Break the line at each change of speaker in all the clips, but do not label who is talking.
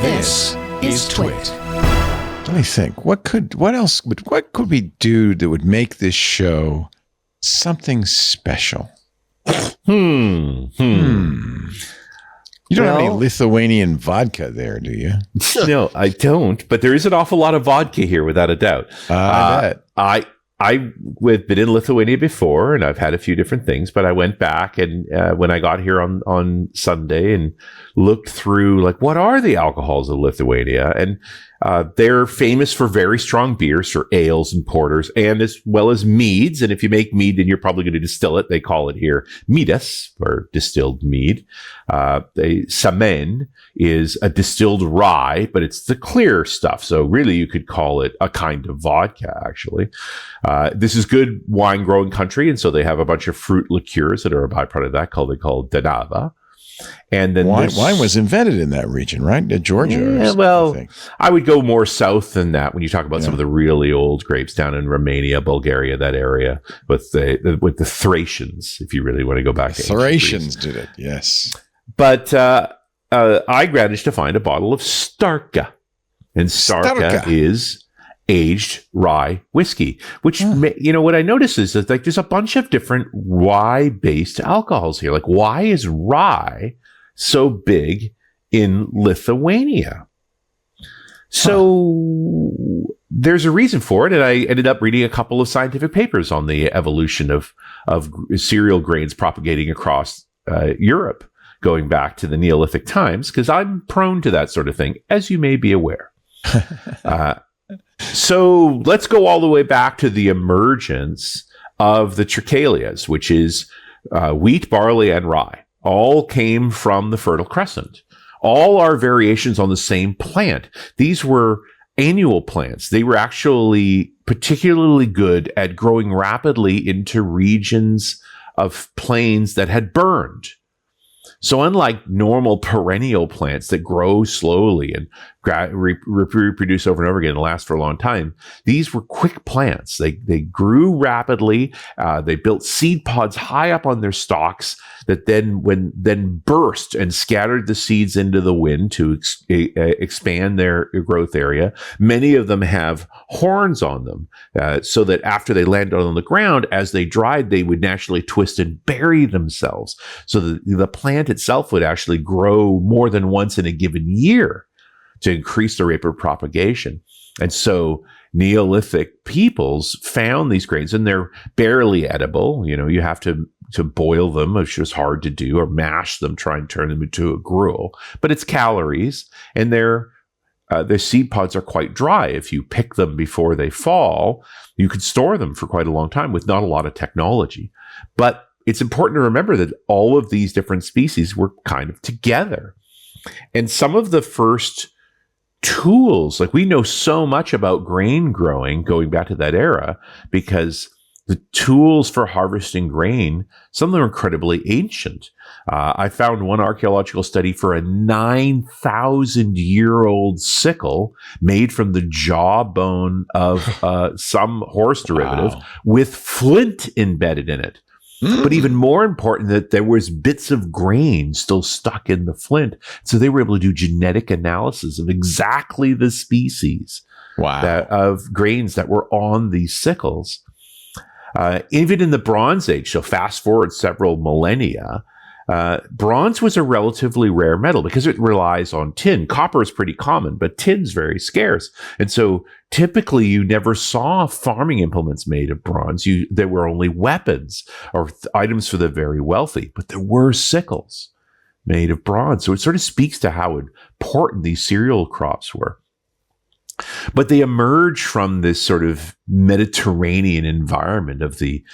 This is TWiT.
Let me think. What could we do that would make this show something special? You don't have any Lithuanian vodka there, do you?
No, I don't. But there is an awful lot of vodka here, without a doubt.
I bet.
I've been in Lithuania before, and I've had a few different things. But I went back and when I got here on Sunday and looked through, like, what are the alcohols of Lithuania? And they're famous for very strong beers, for ales and porters, and as well as meads. And if you make mead, then you're probably going to distill it. They call it here midas, or distilled mead. Samen is a distilled rye, but it's the clear stuff. So really, you could call it a kind of vodka, actually. This is good wine growing country, and so they have a bunch of fruit liqueurs that are a byproduct of that they call danava. And then
wine was invented in that region, right? Georgia.
Yeah, well, I would go more south than that when you talk about some of the really old grapes down in Romania, Bulgaria, that area with the Thracians, if you really want to go back.
Thracians did it, yes.
But I managed to find a bottle of Starka, and Starka is aged rye whiskey, which, what I notice is that, like, there's a bunch of different rye-based alcohols here. Like, why is rye so big in Lithuania? So there's a reason for it, and I ended up reading a couple of scientific papers on the evolution of cereal grains propagating across Europe, going back to the Neolithic times, because I'm prone to that sort of thing, as you may be aware. So let's go all the way back to the emergence of the Trichalias, which is wheat, barley, and rye. All came from the Fertile Crescent. All are variations on the same plant. These were annual plants. They were actually particularly good at growing rapidly into regions of plains that had burned. So unlike normal perennial plants that grow slowly and reproduce over and over again and last for a long time, these were quick plants. They grew rapidly. They built seed pods high up on their stalks that then burst and scattered the seeds into the wind to expand their growth area. Many of them have horns on them, so that after they landed on the ground, as they dried, they would naturally twist and bury themselves. So the plant itself would actually grow more than once in a given year to increase the rate of propagation. And so Neolithic peoples found these grains, and they're barely edible. You have to boil them, which was hard to do, or mash them, try and turn them into a gruel. But it's calories, and their seed pods are quite dry. If you pick them before they fall, you could store them for quite a long time with not a lot of technology. But it's important to remember that all of these different species were kind of together. And some of the first tools, like, we know so much about grain growing going back to that era, because the tools for harvesting grain, some of them are incredibly ancient. I found one archaeological study for a 9,000-year-old sickle made from the jawbone of some horse derivative with flint embedded in it. But even more important, that there was bits of grain still stuck in the flint. So they were able to do genetic analysis of exactly the species of grains that were on these sickles. Even in the Bronze Age, so fast forward several millennia, bronze was a relatively rare metal because it relies on tin. Copper is pretty common, but tin's very scarce. And so typically you never saw farming implements made of bronze. There were only weapons or items for the very wealthy, but there were sickles made of bronze. So it sort of speaks to how important these cereal crops were. But they emerge from this sort of Mediterranean environment of the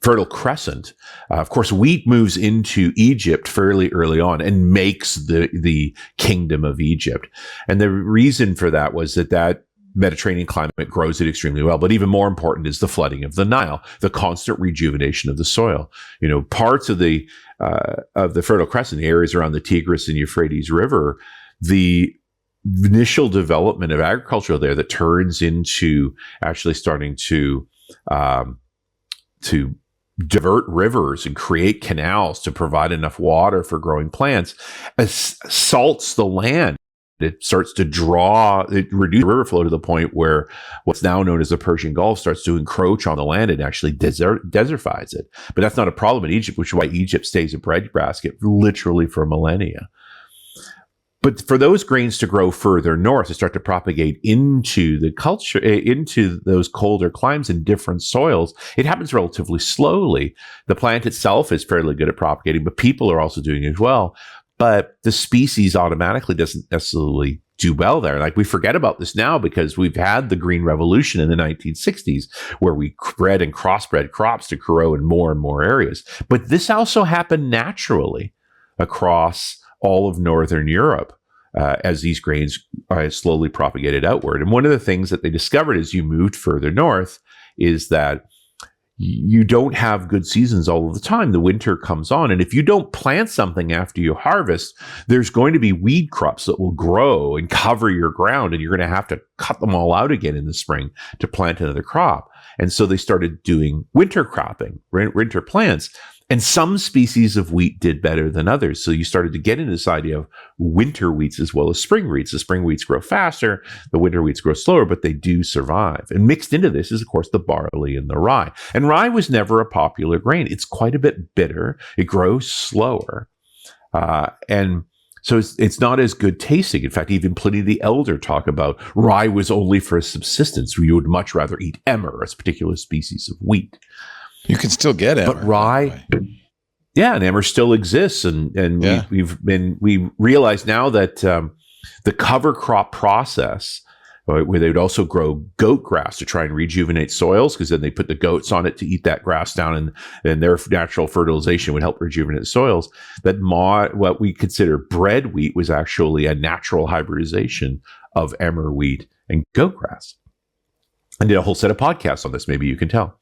Fertile Crescent. Of course, wheat moves into Egypt fairly early on and makes the kingdom of Egypt. And the reason for that was that Mediterranean climate grows it extremely well. But even more important is the flooding of the Nile, the constant rejuvenation of the soil. Parts of the Fertile Crescent, the areas around the Tigris and Euphrates River, the initial development of agriculture there that turns into actually starting to divert rivers and create canals to provide enough water for growing plants, salts the land. It starts to reduce river flow to the point where what's now known as the Persian Gulf starts to encroach on the land and actually desertifies it. But that's not a problem in Egypt, which is why Egypt stays a breadbasket literally for millennia. But for those grains to grow further north, to start to propagate into the culture, into those colder climes and different soils, it happens relatively slowly. The plant itself is fairly good at propagating, but people are also doing it as well. But the species automatically doesn't necessarily do well there. Like, we forget about this now because we've had the Green Revolution in the 1960s, where we bred and crossbred crops to grow in more and more areas. But this also happened naturally across all of Northern Europe as these grains slowly propagated outward. And one of the things that they discovered as you moved further north is that you don't have good seasons all of the time. The winter comes on, and if you don't plant something after you harvest, there's going to be weed crops that will grow and cover your ground, and you're going to have to cut them all out again in the spring to plant another crop. And so they started doing winter cropping, winter plants. And some species of wheat did better than others. So you started to get into this idea of winter wheats as well as spring wheats. The spring wheats grow faster, the winter wheats grow slower, but they do survive. And mixed into this is, of course, the barley and the rye. And rye was never a popular grain. It's quite a bit bitter. It grows slower. And so it's not as good tasting. In fact, even Pliny the Elder talk about rye was only for subsistence. You would much rather eat emmer, a particular species of wheat.
You can still get emmer.
But rye, yeah, and emmer still exists. And
Yeah.
we realize now that the cover crop process, where they would also grow goat grass to try and rejuvenate soils, because then they put the goats on it to eat that grass down, and their natural fertilization would help rejuvenate soils. That what we consider bread wheat was actually a natural hybridization of emmer wheat and goat grass. I did a whole set of podcasts on this. Maybe you can tell.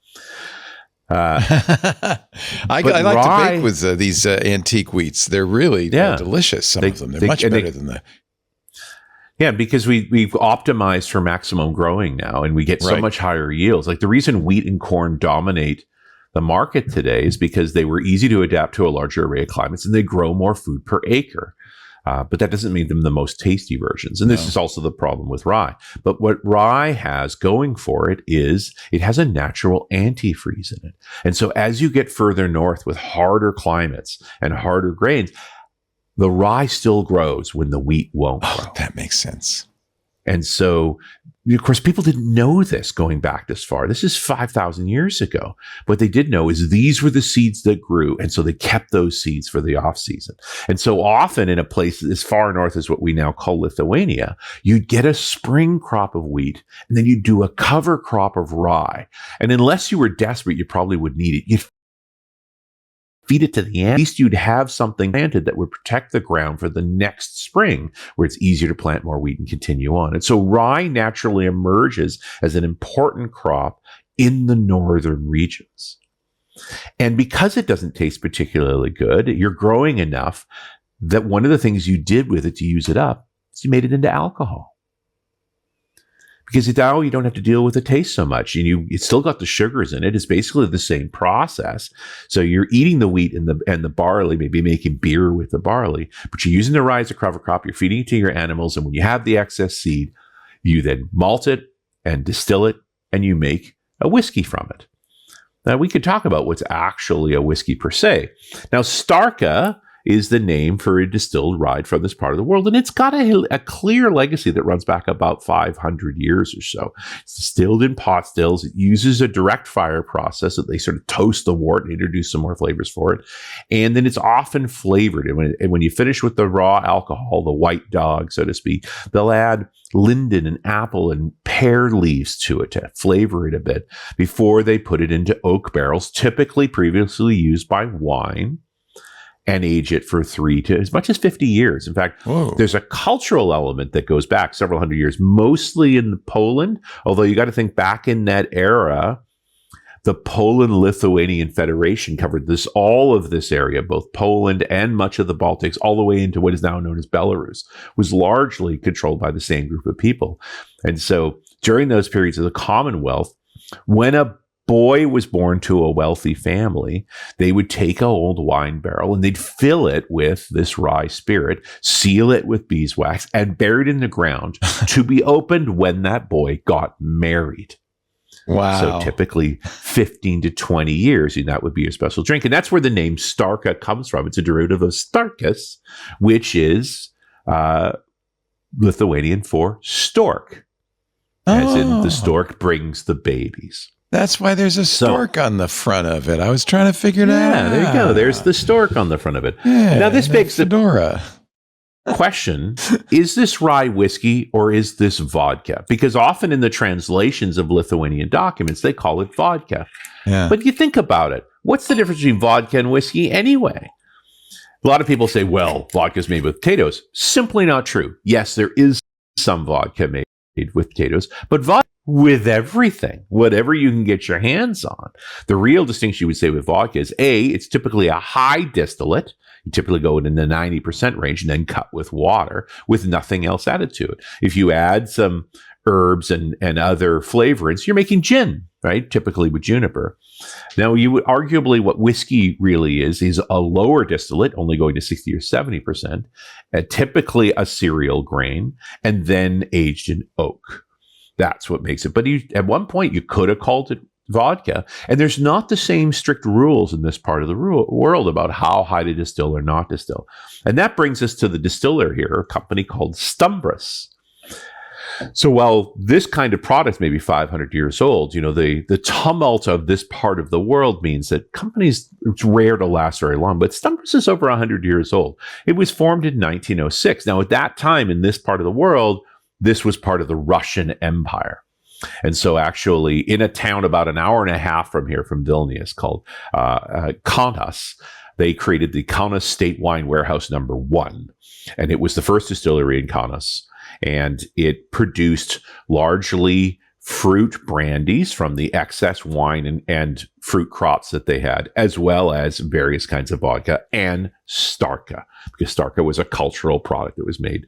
I like to bake with these antique wheats. They're really delicious. Some of them. They're much better than the.
Yeah, because we've optimized for maximum growing now, and we get so much higher yields. Like, the reason wheat and corn dominate the market today is because they were easy to adapt to a larger array of climates, and they grow more food per acre. But that doesn't make them the most tasty versions. And this is also the problem with rye. But what rye has going for it is it has a natural antifreeze in it. And so as you get further north with harder climates and harder grains, the rye still grows when the wheat won't grow.
Oh, that makes sense.
And so, of course, people didn't know this going back this far. This is 5,000 years ago. What they did know is these were the seeds that grew. And so they kept those seeds for the off season. And so often in a place as far north as what we now call Lithuania, you'd get a spring crop of wheat, and then you'd do a cover crop of rye. And unless you were desperate, you probably would need it. You'd feed it to the ant. At least you'd have something planted that would protect the ground for the next spring, where it's easier to plant more wheat and continue on. And so rye naturally emerges as an important crop in the northern regions. And because it doesn't taste particularly good, you're growing enough that one of the things you did with it to use it up is you made it into alcohol. Because now you don't have to deal with the taste so much, and it's still got the sugars in it. It's basically the same process. So you're eating the wheat and the barley, maybe making beer with the barley, but you're using the rye as a cover crop. You're feeding it to your animals, and when you have the excess seed, you then malt it and distill it, and you make a whiskey from it. Now, we could talk about what's actually a whiskey per se. Now, Starka is the name for a distilled rye from this part of the world. And it's got a clear legacy that runs back about 500 years or so. It's distilled in pot stills. It uses a direct fire process that they sort of toast the wort and introduce some more flavors for it. And then it's often flavored. And when you finish with the raw alcohol, the white dog, so to speak, they'll add linden and apple and pear leaves to it to flavor it a bit before they put it into oak barrels, typically previously used by wine, and age it for 3 to as much as 50 years. In fact, there's a cultural element that goes back several hundred years, mostly in Poland, although you got to think back in that era, the Poland-Lithuanian Federation covered all of this area, both Poland and much of the Baltics, all the way into what is now known as Belarus, was largely controlled by the same group of people. And so during those periods of the Commonwealth, when a boy was born to a wealthy family, they would take an old wine barrel and they'd fill it with this rye spirit, seal it with beeswax, and bury it in the ground to be opened when that boy got married.
Wow.
So typically 15 to 20 years, and that would be a special drink. And that's where the name Starka comes from. It's a derivative of Starkus, which is Lithuanian for stork. As in the stork brings the babies.
That's why there's a stork on the front of it. I was trying to figure that out.
Yeah, there you go. There's the stork on the front of it.
Yeah,
now this begs the
fedora.
question, is this rye whiskey or is this vodka? Because often in the translations of Lithuanian documents, they call it vodka.
Yeah.
But you think about it. What's the difference between vodka and whiskey anyway? A lot of people say, well, vodka is made with potatoes. Simply not true. Yes, there is some vodka made with potatoes, but vodka with everything, whatever you can get your hands on. The real distinction you would say with vodka is it's typically a high distillate. You typically go in the 90% range and then cut with water with nothing else added to it. If you add some herbs and other flavorants, you're making gin, right? Typically with juniper. Now, you would arguably what whiskey really is a lower distillate, only going to 60 or 70%, typically a cereal grain, and then aged in oak. That's what makes it. But at one point, you could have called it vodka. And there's not the same strict rules in this part of the world about how high to distill or not distill. And that brings us to the distiller here, a company called Stumbras. So while this kind of product may be 500 years old, the tumult of this part of the world means that companies, it's rare to last very long, but Stumbras is over 100 years old. It was formed in 1906. Now, at that time in this part of the world, this was part of the Russian Empire. And so actually in a town about an hour and a half from here, from Vilnius, called Kaunas, they created the Kaunas State Wine Warehouse No. 1. And it was the first distillery in Kaunas. And it produced largely fruit brandies from the excess wine and fruit crops that they had, as well as various kinds of vodka and Starka, because Starka was a cultural product that was made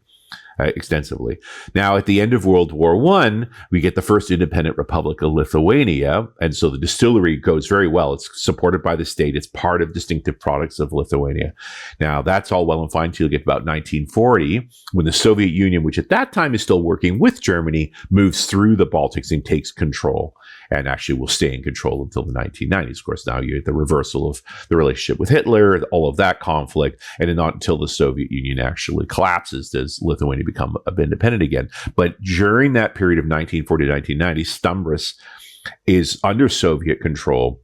extensively. Now, at the end of World War I, we get the first independent republic of Lithuania. And so the distillery goes very well. It's supported by the state. It's part of distinctive products of Lithuania. Now, that's all well and fine until you get about 1940, when the Soviet Union, which at that time is still working with Germany, moves through the Baltics and takes control, and actually will stay in control until the 1990s. Of course, now you get the reversal of the relationship with Hitler, all of that conflict, and then not until the Soviet Union actually collapses does Lithuania become independent again. But during that period of 1940 to 1990, Stumbras is under Soviet control,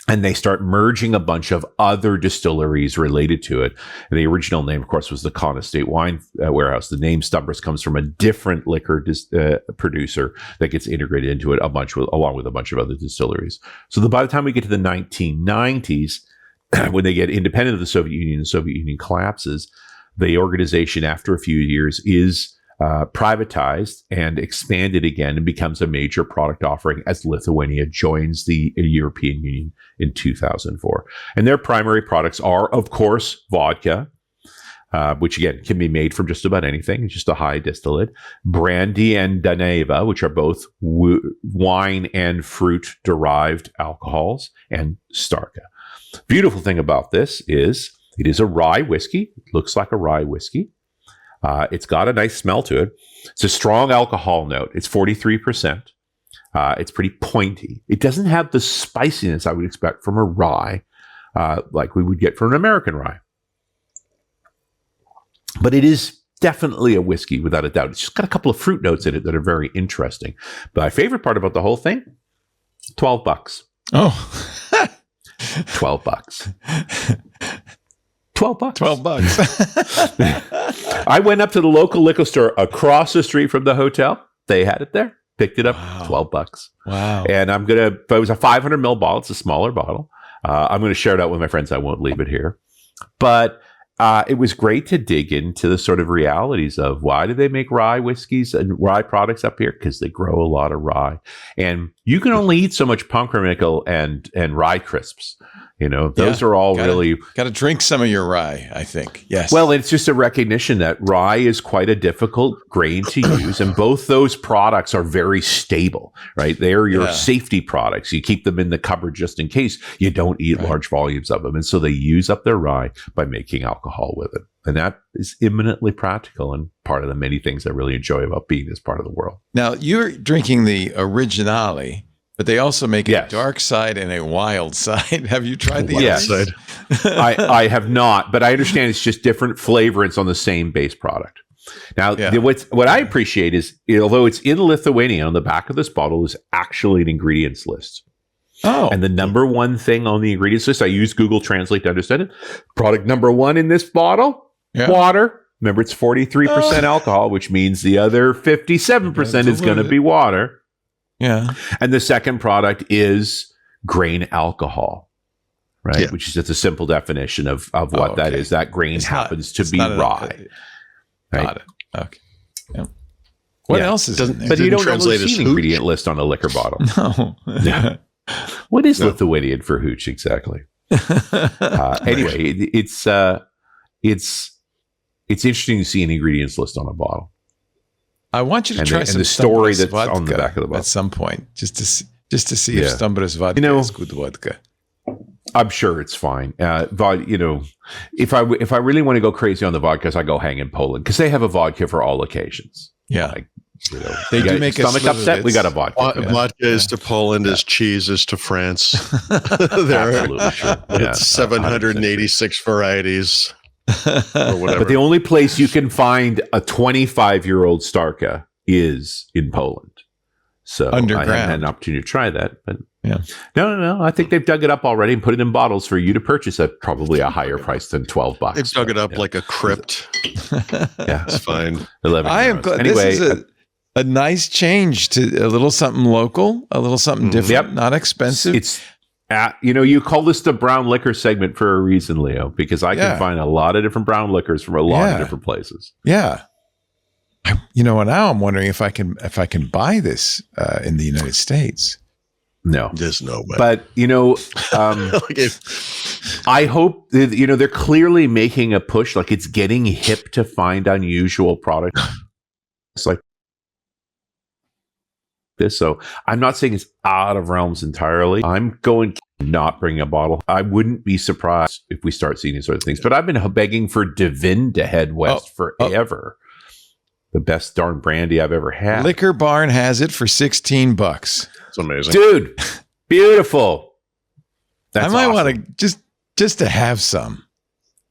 and they start merging a bunch of other distilleries related to it. And the original name, of course, was the Kaunas State Wine Warehouse. The name Stumbras comes from a different liquor producer that gets integrated into it along with a bunch of other distilleries. So by the time we get to the 1990s, when they get independent of the Soviet Union, the Soviet Union collapses, the organization, after a few years, is privatized and expanded again and becomes a major product offering as Lithuania joins the European Union in 2004. And their primary products are, of course, vodka, which again can be made from just about anything. It's just a high distillate. Brandy and Daneva, which are both wine and fruit-derived alcohols, and Starka. Beautiful thing about this is it is a rye whiskey. It looks like a rye whiskey. It's got a nice smell to it. It's a strong alcohol note. It's 43%. It's pretty pointy. It doesn't have the spiciness I would expect from a rye, like we would get from an American rye. But it is definitely a whiskey, without a doubt. It's just got a couple of fruit notes in it that are very interesting. But my favorite part about the whole thing, $12.
Oh,
$12. $12.
$12.
I went up to the local liquor store across the street from the hotel. They had it there. Picked it up. Wow. $12.
Wow.
And I'm going to, it was a 500 ml bottle. It's a smaller bottle. I'm going to share it out with my friends. I won't leave it here. But it was great to dig into the sort of realities of why do they make rye whiskeys and rye products up here? Because they grow a lot of rye. And you can only eat so much pumpernickel and rye crisps. Those are all really...
Got to drink some of your rye, I think. Yes.
Well, it's just a recognition that rye is quite a difficult grain to use, and both those products are very stable, right? They are your safety products. You keep them in the cupboard just in case you don't eat large volumes of them. And so they use up their rye by making alcohol with it. And that is eminently practical and part of the many things I really enjoy about being this part of the world.
Now, you're drinking the Originale, but they also make a dark side and a wild side. Have you tried the
wild side? I have not, but I understand it's just different flavorants on the same base product. Now, what I appreciate is, although it's in Lithuanian, on the back of this bottle is actually an ingredients list.
Oh.
And the number one thing on the ingredients list, I use Google Translate to understand it. Product number one in this bottle, water. Remember, it's 43% alcohol, which means the other 57% is going to be water.
Yeah.
And the second product is grain alcohol, right?
Yeah.
Which is just a simple definition of what that is. That grain happens to be rye. Right?
Got it. Okay. Yeah. What else is in there?
But you don't normally see an ingredient list on a liquor bottle.
No.
Yeah. What is Lithuanian for hooch exactly? Anyway, it's interesting to see an ingredients list on a bottle.
I want you to try some
the story
Stumbras
that's
vodka
on the back of the bottle
at some point, just to see if Stumbras vodka is good vodka.
I'm sure it's fine. If I really want to go crazy on the vodkas, I go hang in Poland because they have a vodka for all occasions.
Yeah, they do make a
stomach upset. We got a vodka.
Vodka is to Poland as cheese is to France.
Absolutely true.
It's 786 varieties. Or whatever.
But the only place you can find a 25-year-old Starka is in Poland. So
underground.
I haven't had an opportunity to try that. But no. I think they've dug it up already and put it in bottles for you to purchase at probably a higher price than $12.
They've dug it up like a crypt. It's fine.
11
I am glad.
Anyway,
this is a nice change to a little something local, a little something different, not expensive.
It's you call this the brown liquor segment for a reason, Leo, because I can find a lot of different brown liquors from a lot of different places.
Yeah. Now I'm wondering if I can buy this in the United States.
No,
there's no way.
But I hope that, they're clearly making a push. Like it's getting hip to find unusual products. It's like this. So I'm not saying it's out of realms entirely. I'm going to not bring a bottle. I wouldn't be surprised if we start seeing these sort of things. But I've been begging for Devin to head west forever. The best darn brandy I've ever had.
Liquor Barn has it for $16.
It's amazing,
dude. Beautiful.
I might want to just to have some.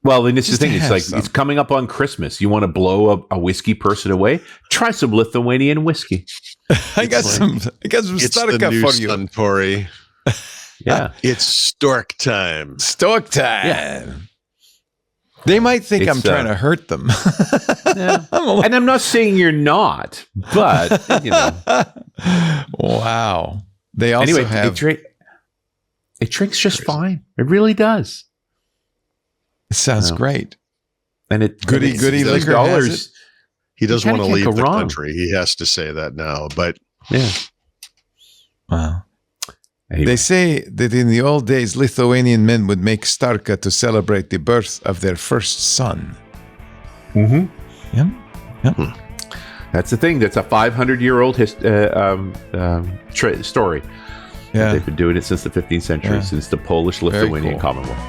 Well, and it's the thing. It's like it's coming up on Christmas. You want to blow a whiskey person away? Try some Lithuanian whiskey.
I got some Starka for you.
Suntory.
Yeah,
it's stork time.
Stork time. Yeah. They might think I'm trying to hurt them.
And I'm not saying you're not, but
Wow. They also have.
It drinks just fine. It really does.
It sounds great.
And
goody liquor has it.
He doesn't want to leave the country. He has to say that now, but
wow. Anyway. They say that in the old days, Lithuanian men would make Starka to celebrate the birth of their first son.
Mm-hmm.
Yep.
That's the thing. That's a 500-year-old story.
Yeah.
They've been doing it since the 15th century, since the Polish-Lithuanian Commonwealth.